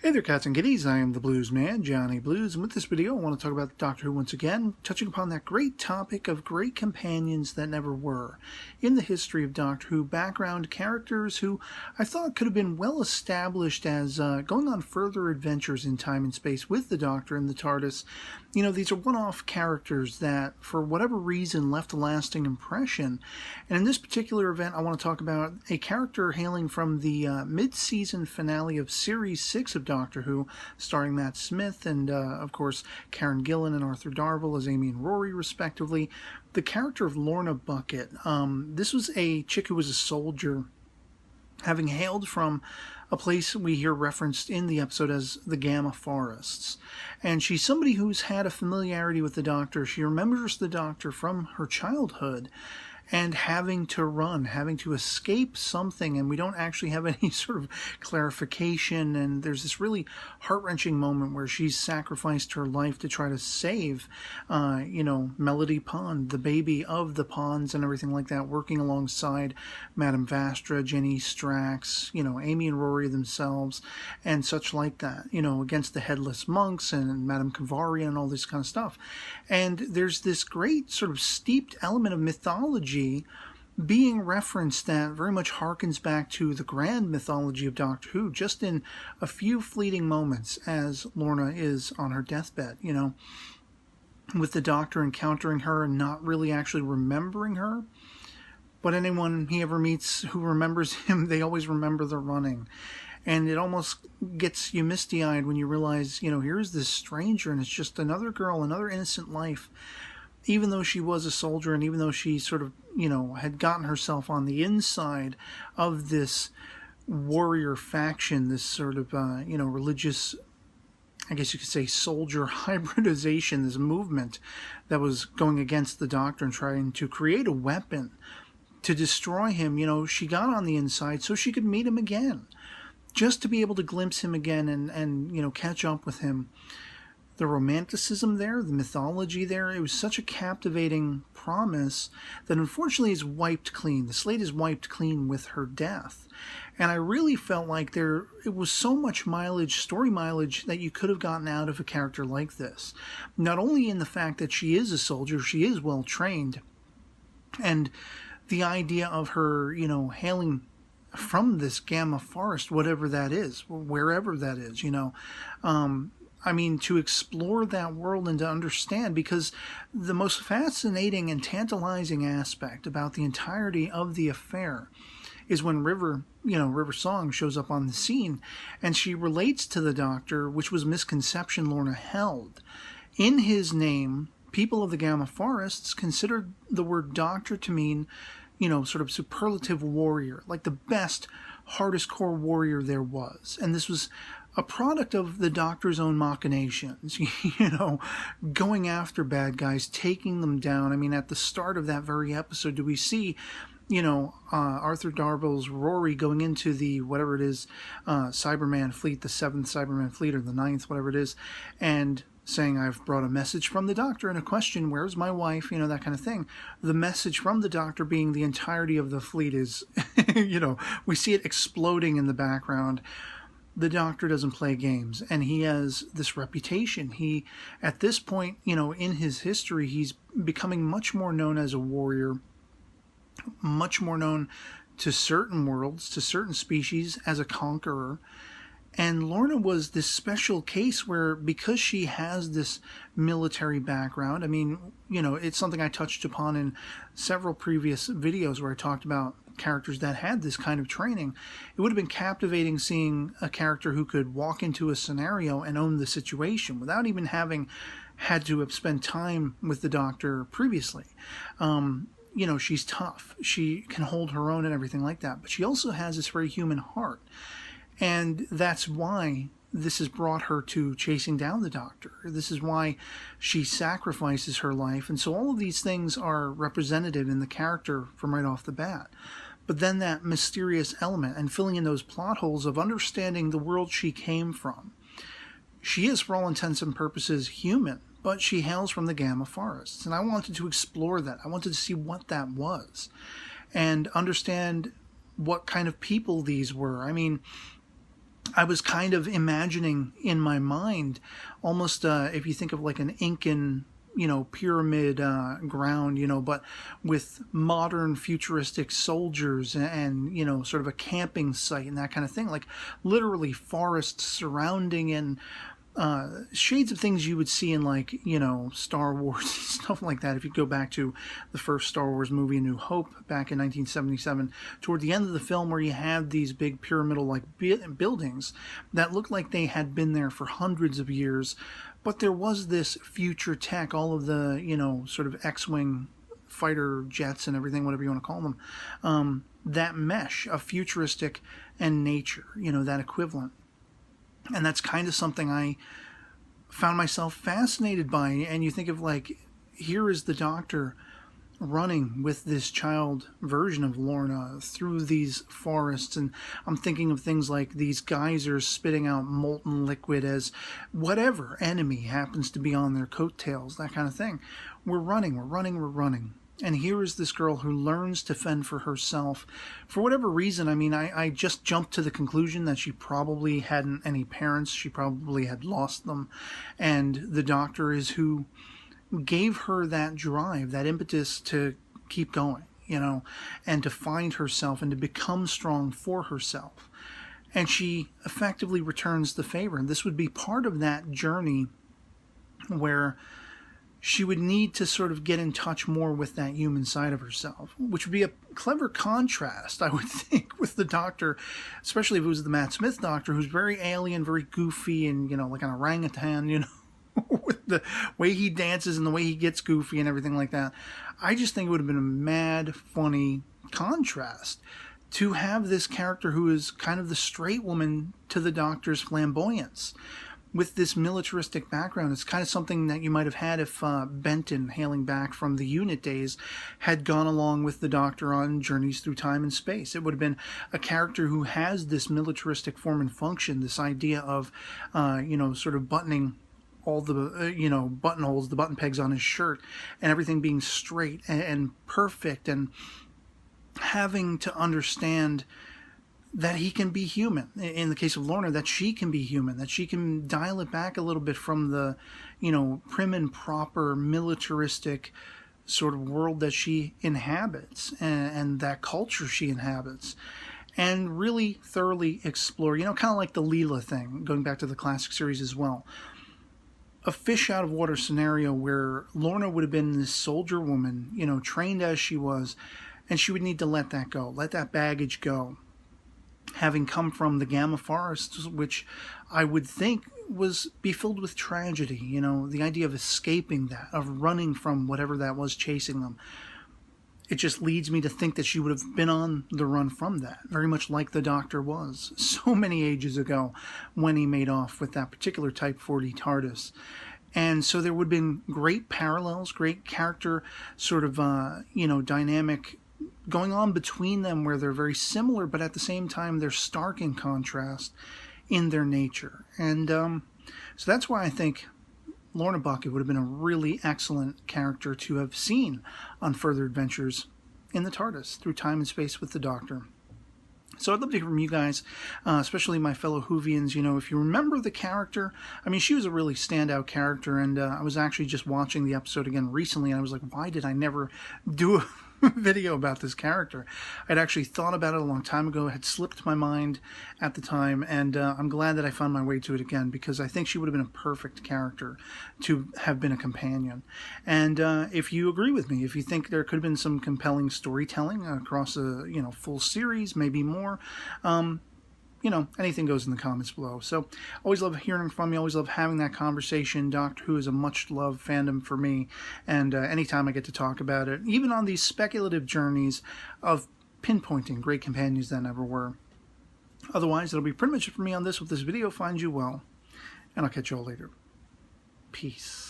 Hey there, cats and kitties. I am the Blues Man, Johnny Blues, and with this video, I want to talk about Doctor Who once again, touching upon that great topic of great companions that never were. In the history of Doctor Who, background characters who I thought could have been well established as going on further adventures in time and space with the Doctor and the TARDIS. You know, these are one-off characters that, for whatever reason, left a lasting impression. And in this particular event, I want to talk about a character hailing from the mid-season finale of Series 6 of Doctor Who, starring Matt Smith and, of course, Karen Gillan and Arthur Darvill as Amy and Rory, respectively. The character of Lorna Bucket. This was a chick who was a soldier, having hailed from a place we hear referenced in the episode as the Gamma Forests. And she's somebody who's had a familiarity with the Doctor. She remembers the Doctor from her childhood and having to run, having to escape something, and we don't actually have any sort of clarification, and there's this really heart-wrenching moment where she's sacrificed her life to try to save, Melody Pond, the baby of the Ponds and everything like that, working alongside Madame Vastra, Jenny Strax, Amy and Rory themselves, and such like that, against the Headless Monks and Madame Cavari and all this kind of stuff. And there's this great sort of steeped element of mythology being referenced that very much harkens back to the grand mythology of Doctor Who, just in a few fleeting moments as Lorna is on her deathbed, with the Doctor encountering her and not really actually remembering her. But anyone he ever meets who remembers him, they always remember the running. And it almost gets you misty-eyed when you realize, here's this stranger and it's just another girl, another innocent life. Even though she was a soldier and even though she sort of, had gotten herself on the inside of this warrior faction, this sort of, religious, I guess you could say, soldier hybridization, this movement that was going against the Doctor and trying to create a weapon to destroy him, she got on the inside so she could meet him again, just to be able to glimpse him again and catch up with him. The romanticism there, the mythology there, it was such a captivating promise that unfortunately is wiped clean. The slate is wiped clean with her death. And I really felt like it was so much mileage, story mileage, that you could have gotten out of a character like this. Not only in the fact that she is a soldier, she is well trained, and the idea of her, hailing from this Gamma Forest, whatever that is, wherever that is, to explore that world and to understand, because the most fascinating and tantalizing aspect about the entirety of the affair is when River Song shows up on the scene, and she relates to the Doctor, which was a misconception Lorna held. In his name, people of the Gamma Forests considered the word Doctor to mean, sort of superlative warrior, like the best, hardest core warrior there was. And this was a product of the Doctor's own machinations, going after bad guys, taking them down. At the start of that very episode, do we see, Arthur Darvill's Rory going into the, whatever it is, Cyberman fleet, the 7th Cyberman fleet, or the 9th, whatever it is, and saying, I've brought a message from the Doctor and a question, where's my wife, that kind of thing. The message from the Doctor being the entirety of the fleet is, we see it exploding in the background. The Doctor doesn't play games, and he has this reputation. He, at this point, in his history, he's becoming much more known as a warrior, much more known to certain worlds, to certain species, as a conqueror. And Lorna was this special case where, because she has this military background, it's something I touched upon in several previous videos where I talked about characters that had this kind of training. It would have been captivating seeing a character who could walk into a scenario and own the situation without even having had to have spent time with the Doctor previously. She's tough. She can hold her own and everything like that. But she also has this very human heart. And that's why this has brought her to chasing down the Doctor. This is why she sacrifices her life. And so all of these things are representative in the character from right off the bat. But then that mysterious element and filling in those plot holes of understanding the world she came from. She is, for all intents and purposes, human, but she hails from the Gamma Forests. And I wanted to explore that. I wanted to see what that was and understand what kind of people these were. I was kind of imagining in my mind, almost if you think of like an Incan, pyramid ground, but with modern futuristic soldiers and, sort of a camping site and that kind of thing, like literally forests surrounding and shades of things you would see in like, Star Wars, stuff like that. If you go back to the first Star Wars movie, A New Hope, back in 1977, toward the end of the film where you had these big pyramidal like buildings that looked like they had been there for hundreds of years, but there was this future tech, all of the, sort of X-Wing fighter jets and everything, whatever you want to call them, that mesh of futuristic and nature, that equivalent. And that's kind of something I found myself fascinated by. And you think of like, here is the Doctor running with this child version of Lorna through these forests. And I'm thinking of things like these geysers spitting out molten liquid as whatever enemy happens to be on their coattails, that kind of thing. We're running. And here is this girl who learns to fend for herself. For whatever reason, I mean, I just jumped to the conclusion that she probably hadn't any parents. She probably had lost them. And the Doctor is who gave her that drive, that impetus to keep going, and to find herself and to become strong for herself. And she effectively returns the favor. And this would be part of that journey where she would need to sort of get in touch more with that human side of herself, which would be a clever contrast, I would think, with the Doctor, especially if it was the Matt Smith Doctor, who's very alien, very goofy, and, like an orangutan, with the way he dances and the way he gets goofy and everything like that. I just think it would have been a mad, funny contrast to have this character who is kind of the straight woman to the Doctor's flamboyance. With this militaristic background, it's kind of something that you might have had if Benton, hailing back from the unit days, had gone along with the Doctor on journeys through time and space. It would have been a character who has this militaristic form and function, this idea of, sort of buttoning all the, buttonholes, the button pegs on his shirt, and everything being straight and perfect, and having to understand that he can be human. In the case of Lorna, that she can be human, that she can dial it back a little bit from the, prim and proper militaristic sort of world that she inhabits and that culture she inhabits, and really thoroughly explore, kind of like the Leela thing, going back to the classic series as well. A fish out of water scenario where Lorna would have been this soldier woman, trained as she was, and she would need to let that go, let that baggage go, having come from the Gamma Forests, which I would think be filled with tragedy, the idea of escaping that, of running from whatever that was chasing them. It just leads me to think that she would have been on the run from that, very much like the Doctor was so many ages ago when he made off with that particular Type 40 TARDIS. And so there would have been great parallels, great character sort of, dynamic going on between them where they're very similar, but at the same time they're stark in contrast in their nature. And so that's why I think Lorna Bucket would have been a really excellent character to have seen on further adventures in the TARDIS through time and space with the Doctor. So I'd love to hear from you guys, especially my fellow Whovians. If you remember the character, I mean, she was a really standout character, and I was actually just watching the episode again recently, and I was like, why did I never do a video about this character? I'd actually thought about it a long time ago. It had slipped my mind at the time, and I'm glad that I found my way to it again, because I think she would have been a perfect character to have been a companion. And if you agree with me, if you think there could have been some compelling storytelling across a full series, maybe more, anything goes in the comments below. So always love hearing from you, always love having that conversation. Doctor Who is a much-loved fandom for me, and anytime I get to talk about it, even on these speculative journeys of pinpointing great companions that never were. Otherwise, it'll be pretty much it for me on this. If this video finds you well, and I'll catch you all later. Peace.